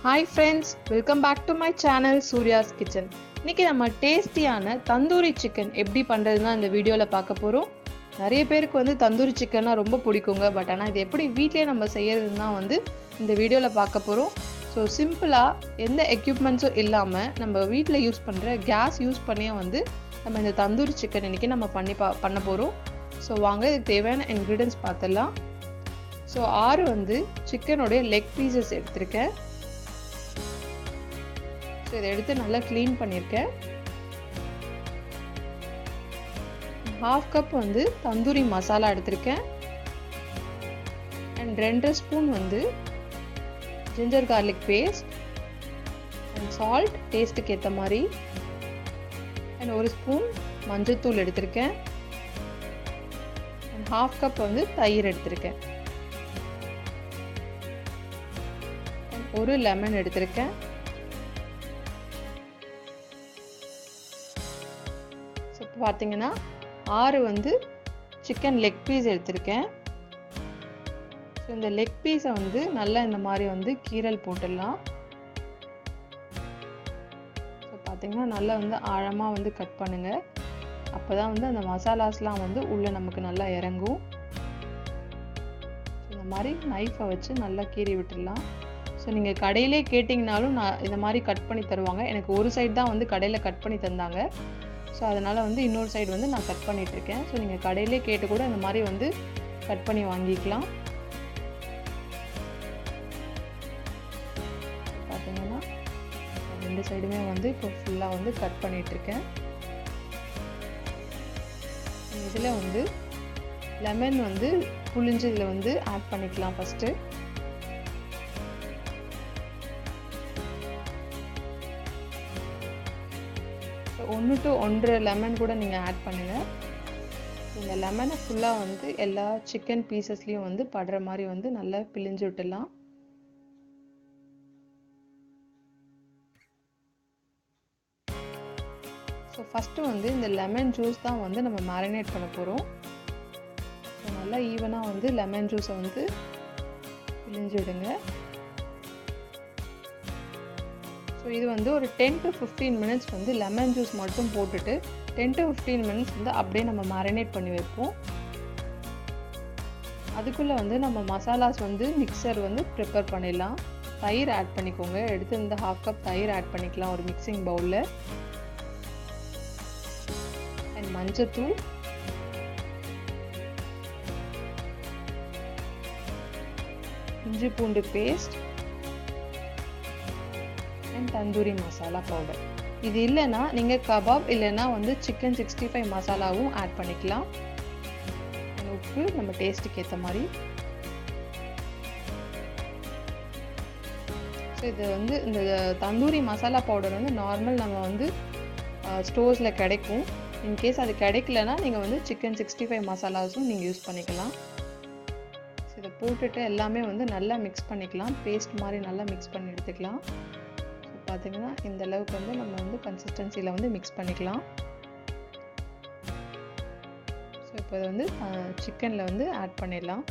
Hi friends, welcome back to my channel Surya's kitchen. இன்றைக்கி நம்ம டேஸ்டியான தந்தூரி சிக்கன் எப்படி பண்ணுறதுன்னா இந்த வீடியோவில் பார்க்க போகிறோம். நிறைய பேருக்கு வந்து தந்தூரி சிக்கன்னா ரொம்ப பிடிக்குங்க. பட் ஆனால் இது எப்படி வீட்டிலே நம்ம செய்யறதுன்னா வந்து இந்த வீடியோவில் பார்க்க போகிறோம். ஸோ சிம்பிளாக எந்த எக்யூப்மெண்ட்ஸும் இல்லாமல் நம்ம வீட்டில் யூஸ் பண்ணுற கேஸ் யூஸ் பண்ணியே வந்து நம்ம இந்த தந்தூரி சிக்கன் இன்றைக்கி நம்ம பண்ண போகிறோம். ஸோ வாங்க இதுக்கு தேவையான இன்க்ரீடியன்ட்ஸ் பார்த்துடலாம். ஸோ 6 வந்து சிக்கனுடைய லெக் பீசஸ் எடுத்திருக்கேன். ஸோ இதை எடுத்து நல்லா க்ளீன் பண்ணியிருக்கேன். 1/2 கப் வந்து தந்தூரி மசாலா எடுத்திருக்கேன். அண்ட் 2 ஸ்பூன் வந்து ginger garlic paste and salt டேஸ்ட்டுக்கு ஏற்ற மாதிரி. அண்ட் 1 ஸ்பூன் மஞ்சள்தூள் எடுத்திருக்கேன். அண்ட் 1/2 கப் வந்து தயிர் எடுத்திருக்கேன். அண்ட் 1 லெமன் எடுத்திருக்கேன். பார்த்தீங்கன்னா 6 வந்து சிக்கன் லெக் பீஸ் எடுத்திருக்கேன். ஸோ இந்த லெக் பீஸை வந்து நல்லா இந்த மாதிரி வந்து கீரல் போட்டுடலாம். ஸோ பார்த்தீங்கன்னா நல்லா வந்து ஆழமாக வந்து கட் பண்ணுங்கள். அப்போ தான் வந்து அந்த மசாலாஸ்லாம் வந்து உள்ளே நமக்கு நல்லா இறங்கும். இந்த மாதிரி நைஃபை வச்சு நல்லா கீறி விட்டுடலாம். ஸோ நீங்கள் கடையிலே கேட்டிங்கனாலும் நான் இந்த மாதிரி கட் பண்ணி தருவாங்க. எனக்கு ஒரு சைடு தான் வந்து கடையில் கட் பண்ணி தந்தாங்க. ஸோ அதனால் வந்து இன்னொரு சைடு வந்து நான் கட் பண்ணிகிட்ருக்கேன். ஸோ நீங்கள் கடையிலே கேட்டு கூட இந்த மாதிரி வந்து கட் பண்ணி வாங்கிக்கலாம். பார்த்தீங்கன்னா 2 சைடுமே வந்து இப்போ ஃபுல்லாக வந்து கட் பண்ணிகிட்ருக்கேன். இதில் வந்து லெமன் வந்து புளிஞ்சு இதில் வந்து ஆட் பண்ணிக்கலாம். ஃபஸ்ட்டு 1 to 1.5 லெமன் கூட நீங்கள் ஆட் பண்ணுங்கள். இந்த லெமனை ஃபுல்லாக வந்து எல்லா சிக்கன் பீசஸ்லேயும் வந்து படுற மாதிரி வந்து நல்லா பிழிஞ்சு விட்டுடலாம். ஸோ ஃபஸ்ட்டு வந்து இந்த லெமன் ஜூஸ் தான் வந்து நம்ம மேரினேட் பண்ண போகிறோம். ஸோ நல்லா ஈவனாக வந்து லெமன் ஜூஸை வந்து பிழிஞ்சு விடுங்க. ஸோ இது வந்து ஒரு 10 to 15 மினிட்ஸ் வந்து லெமன் ஜூஸ் மட்டும் போட்டுட்டு 10 to 15 மினிட்ஸ் வந்து அப்படியே நம்ம மேரினேட் பண்ணி வைப்போம். அதுக்குள்ளே வந்து நம்ம மசாலாஸ் வந்து மிக்சர் வந்து ப்ரிப்பேர் பண்ணிடலாம். தயிர் ஆட் பண்ணிக்கோங்க. எடுத்து இந்த 1/2 கப் தயிர் ஆட் பண்ணிக்கலாம் ஒரு மிக்சிங் பவுலில். அண்ட் மஞ்சத்தூள், இஞ்சி பூண்டு paste and tandoori masala powder. இது இல்லைன்னா நீங்கள் கபாப் இல்லைன்னா வந்து சிக்கன் 65 மசாலாவும் ஆட் பண்ணிக்கலாம். உப்பு நம்ம டேஸ்ட்டுக்கு ஏற்ற மாதிரி. ஸோ இது வந்து இந்த தந்தூரி மசாலா பவுடர் வந்து நார்மல் நம்ம வந்து ஸ்டோர்ஸில் கிடைக்கும். இன்கேஸ் அது கிடைக்கலன்னா நீங்கள் வந்து சிக்கன் 65 மசாலாஸும் நீங்கள் யூஸ் பண்ணிக்கலாம். ஸோ இதை போட்டுட்டு எல்லாமே வந்து நல்லா மிக்ஸ் பண்ணிக்கலாம். பேஸ்ட் மாதிரி நல்லா மிக்ஸ் பண்ணி எடுத்துக்கலாம். பார்த்தீங்கன்னா இந்த அளவுக்கு வந்து நம்ம வந்து கன்சிஸ்டன்சியில் வந்து மிக்ஸ் பண்ணிக்கலாம். ஸோ இப்போ இதை வந்து சிக்கனில் வந்து ஆட் பண்ணிடலாம்.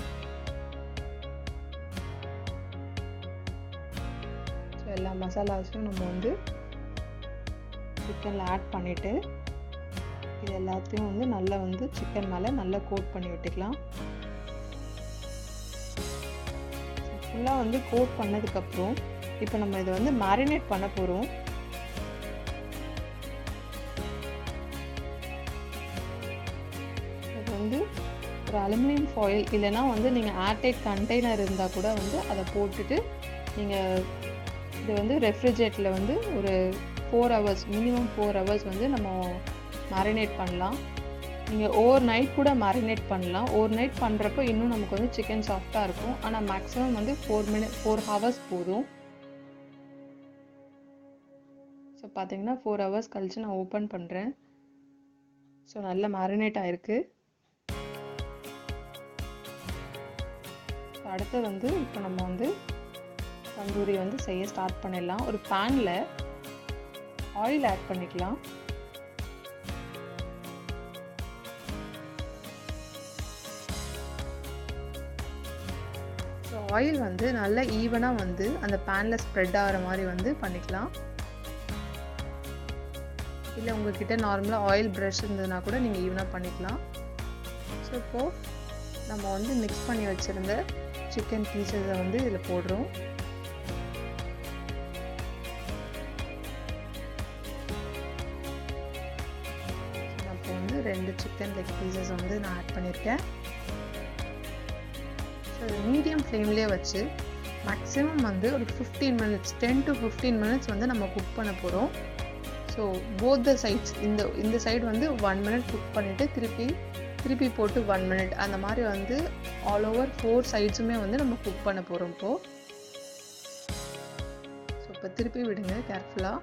ஸோ எல்லா மசாலாஸையும் நம்ம வந்து சிக்கனில் ஆட் பண்ணிவிட்டு இது எல்லாத்தையும் வந்து நல்லா வந்து சிக்கன் மேலே நல்லா கோட் பண்ணி விட்டுக்கலாம். ஃபுல்லாக வந்து கோட் பண்ணதுக்கப்புறம் இப்போ நம்ம இதை வந்து மேரினேட் பண்ண போகிறோம். இது வந்து ஒரு அலுமினியம் ஃபாயில் இல்லைன்னா வந்து நீங்கள் ஏர்டைட் கண்டெய்னர் இருந்தால் கூட வந்து அதை போட்டுட்டு நீங்கள் இது வந்து ரெஃப்ரிஜரேட்டரில் வந்து ஒரு 4 ஹவர்ஸ் மினிமம் 4 ஹவர்ஸ் வந்து நம்ம மேரினேட் பண்ணலாம். நீங்கள் ஓவர் நைட் கூட மேரினேட் பண்ணலாம். ஓவர் நைட் பண்ணுறப்போ இன்னும் நமக்கு வந்து சிக்கன் சாஃப்டாக இருக்கும். ஆனால் மேக்ஸிமம் வந்து 4 ஹவர்ஸ் போதும். ஸோ பார்த்தீங்கன்னா 4 ஹவர்ஸ் கழித்து நான் ஓப்பன் பண்ணுறேன். ஸோ நல்லா மேரினேட் ஆகிருக்கு. அடுத்து வந்து இப்போ நம்ம வந்து தந்தூரி வந்து செய்ய ஸ்டார்ட் பண்ணிடலாம். ஒரு பேனில் ஆயில் ஆட் பண்ணிக்கலாம். ஸோ ஆயில் வந்து நல்லா ஈவனாக வந்து அந்த பேனில் ஸ்ப்ரெட் ஆகிற மாதிரி வந்து பண்ணிக்கலாம். இல்லை உங்கள்கிட்ட நார்மலாக ஆயில் ப்ரஷ் இருந்ததுன்னா கூட நீங்கள் ஈவனாக பண்ணிக்கலாம். ஸோ இப்போது நம்ம வந்து மிக்ஸ் பண்ணி வச்சுருந்த சிக்கன் பீசஸை வந்து இதில் போடுறோம். அப்போ வந்து 2 சிக்கன் லெக் பீசஸ் வந்து நான் ஆட் பண்ணியிருக்கேன். ஸோ மீடியம் ஃப்ளேம்லேயே வச்சு மேக்ஸிமம் வந்து ஒரு 15 மினிட்ஸ் 10 to 15 மினிட்ஸ் வந்து நம்ம குக் பண்ண போகிறோம். ஸோ போத் த சைட்ஸ் இந்த சைடு வந்து 1 மினிட் குக் பண்ணிவிட்டு திருப்பி போட்டு 1 மினிட் அந்த மாதிரி வந்து ஆல் ஓவர் 4 சைட்ஸுமே வந்து நம்ம குக் பண்ண போகிறோம் இப்போது. ஸோ இப்போ திருப்பி விடுங்க கேர்ஃபுல்லாக.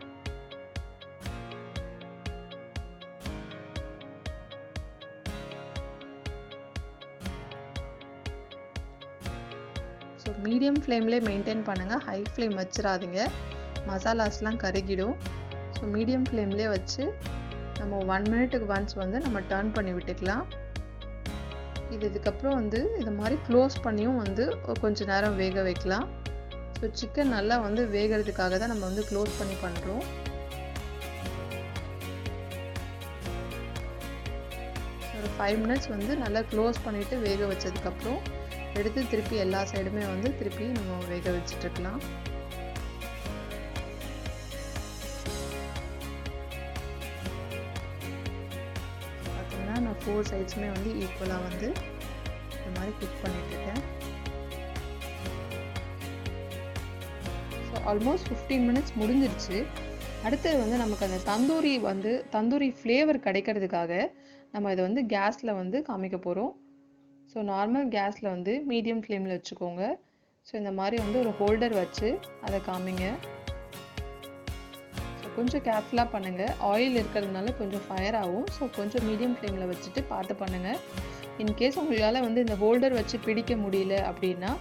ஸோ மீடியம் ஃப்ளேம்லேயே மெயின்டைன் பண்ணுங்கள், ஹை ஃப்ளேம் வச்சிடாதீங்க, மசாலாஸ்லாம் கருகிடும். ஸோ மீடியம் ஃப்ளேம்லேயே வச்சு நம்ம 1 மினிட்டுக்கு ஒன்ஸ் வந்து நம்ம டர்ன் பண்ணி விட்டுக்கலாம். இதுக்கப்புறம் வந்து இது மாதிரி க்ளோஸ் பண்ணியும் வந்து கொஞ்சம் நேரம் வேக வைக்கலாம். ஸோ சிக்கன் நல்லா வந்து வேகிறதுக்காக தான் நம்ம வந்து க்ளோஸ் பண்ணி பண்ணுறோம். ஒரு 5 மினிட்ஸ் வந்து நல்லா க்ளோஸ் பண்ணிவிட்டு வேக வச்சதுக்கப்புறம் எடுத்து திருப்பி எல்லா சைடுமே வந்து திருப்பி நம்ம வேக வச்சுட்டுருக்கலாம். பார்த்தீங்கன்னா நான் 4 சைட்ஸுமே வந்து ஈக்குவலாக வந்து இந்த மாதிரி குக் பண்ணிட்டுருக்கேன். ஸோ ஆல்மோஸ்ட் 15 மினிட்ஸ் முடிஞ்சிருச்சு. அடுத்தது வந்து நமக்கு அந்த தந்தூரி ஃப்ளேவர் கிடைக்கிறதுக்காக நம்ம இதை வந்து கேஸில் வந்து காமிக்க போகிறோம். ஸோ நார்மல் கேஸில் வந்து மீடியம் ஃப்ளேமில் வச்சுக்கோங்க. ஸோ இந்த மாதிரி வந்து ஒரு ஹோல்டர் வச்சு அதை காமிங்க. ஸோ கொஞ்சம் கேர்ஃபுல்லாக பண்ணுங்கள், ஆயில் இருக்கிறதுனால கொஞ்சம் ஃபயர் ஆகும். ஸோ கொஞ்சம் மீடியம் ஃப்ளேமில் வச்சுட்டு பார்த்து பண்ணுங்கள். இன்கேஸ் உங்களால் வந்து இந்த ஹோல்டர் வச்சு பிடிக்க முடியல அப்படின்னா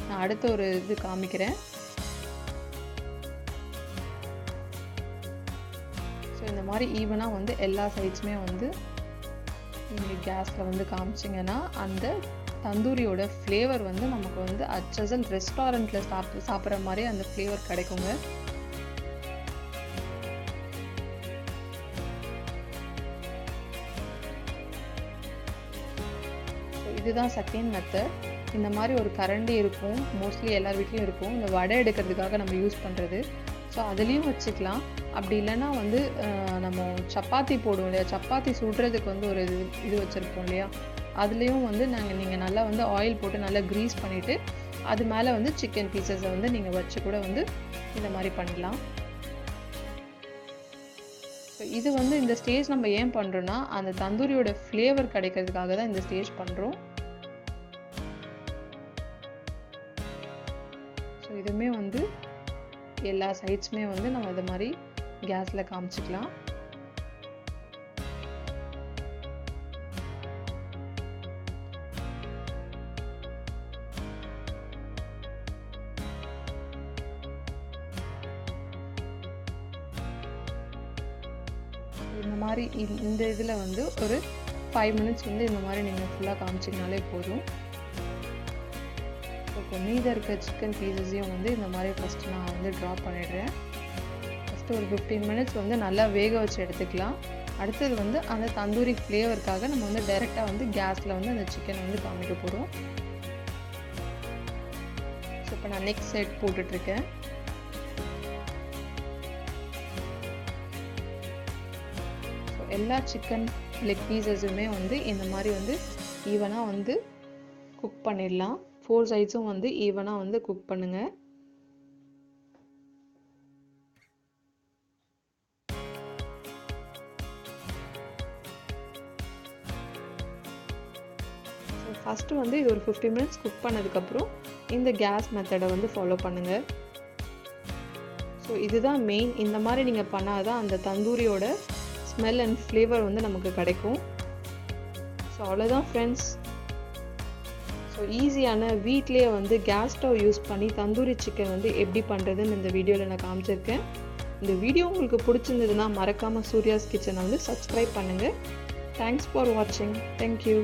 நான் அடுத்த ஒரு இது காமிக்கிறேன். ஸோ இந்த மாதிரி ஈவனாக வந்து எல்லா சைட்ஸுமே வந்து நீங்கள் கேஸில் வந்து காமிச்சிங்கன்னா அந்த தந்தூரியோட ஃப்ளேவர் வந்து நமக்கு வந்து அச்சசல் ரெஸ்டாரண்ட்டில் சாப்பிட்ற மாதிரி அந்த ஃப்ளேவர் கிடைக்குங்க. ஸோ இதுதான் செகண்ட் மெத்தட். இந்த மாதிரி ஒரு கரண்டி இருக்கும், மோஸ்ட்லி எல்லார் வீட்லேயும் இருக்கும், இந்த வடை எடுக்கிறதுக்காக நம்ம யூஸ் பண்ணுறது. ஸோ அதுலேயும் வச்சுக்கலாம். அப்படி இல்லைன்னா வந்து நம்ம சப்பாத்தி போடுவோம் இல்லையா, சப்பாத்தி சுடுறதுக்கு வந்து ஒரு இது வச்சுருப்போம் இல்லையா, அதுலேயும் வந்து நீங்கள் நல்லா வந்து ஆயில் போட்டு நல்லா க்ரீஸ் பண்ணிவிட்டு அது மேலே வந்து சிக்கன் பீசஸை வந்து நீங்கள் வச்சு கூட வந்து இந்த மாதிரி பண்ணலாம். ஸோ இது வந்து இந்த ஸ்டேஜ் நம்ம ஏன் பண்ணுறோன்னா அந்த தந்தூரியோட ஃப்ளேவர் கிடைக்கிறதுக்காக தான் இந்த ஸ்டேஜ் பண்ணுறோம். ஸோ இதுவுமே வந்து எல்லா சைட்ஸுமே வந்து நம்ம இது மாதிரி கேஸில் காமிச்சிக்கலாம். இந்த மாதிரி இந்த இதில் வந்து ஒரு 5 மினிட்ஸ் வந்து இந்த மாதிரி நீங்கள் ஃபுல்லாக காமிச்சிங்கனாலே போதும். இப்போ மீதம் இருக்க சிக்கன் பீசஸையும் வந்து இந்த மாதிரி ஃபஸ்ட்டு நான் வந்து ட்ராப் பண்ணிடுறேன். ஃபஸ்ட்டு ஒரு 15 மினிட்ஸ் வந்து நல்லா வேக வச்சு எடுத்துக்கலாம். அடுத்தது வந்து அந்த தந்தூரி ஃப்ளேவருக்காக நம்ம வந்து டைரெக்டாக வந்து கேஸில் வந்து அந்த சிக்கனை வந்து காமிக்க போகிறோம். ஸோ இப்போ நான் நெக்ஸ்ட் சைட் போட்டுட்ருக்கேன். ஸோ எல்லா சிக்கன் லெக் பீசஸுமே வந்து இந்த மாதிரி வந்து ஈவனாக வந்து குக் பண்ணிடலாம். 4 சைட்ஸும் வந்து ஈவனாக வந்து குக் பண்ணுங்கள். ஃபஸ்ட்டு வந்து இது ஒரு 15 மினிட்ஸ் குக் பண்ணதுக்கப்புறம் இந்த கேஸ் மெத்தடை வந்து ஃபாலோ பண்ணுங்கள். ஸோ இதுதான் மெயின். இந்த மாதிரி நீங்கள் பண்ணால் தான் அந்த தந்தூரியோட ஸ்மெல் அண்ட் ஃப்ளேவர் வந்து நமக்கு கிடைக்கும். ஸோ அவ்வளோதான் ஃப்ரெண்ட்ஸ். ஸோ ஈஸியான வீட்லேயே வந்து கேஸ் ஸ்டவ் யூஸ் பண்ணி தந்தூரி சிக்கன் வந்து எப்படி பண்ணுறதுன்னு இந்த வீடியோவில் நான் காமிச்சிருக்கேன். இந்த வீடியோ உங்களுக்கு பிடிச்சிருந்ததுன்னா மறக்காமல் சூர்யாஸ் கிச்சனை வந்து சப்ஸ்கிரைப் பண்ணுங்கள். தேங்க்ஸ் ஃபார் வாட்சிங். தேங்க்யூ.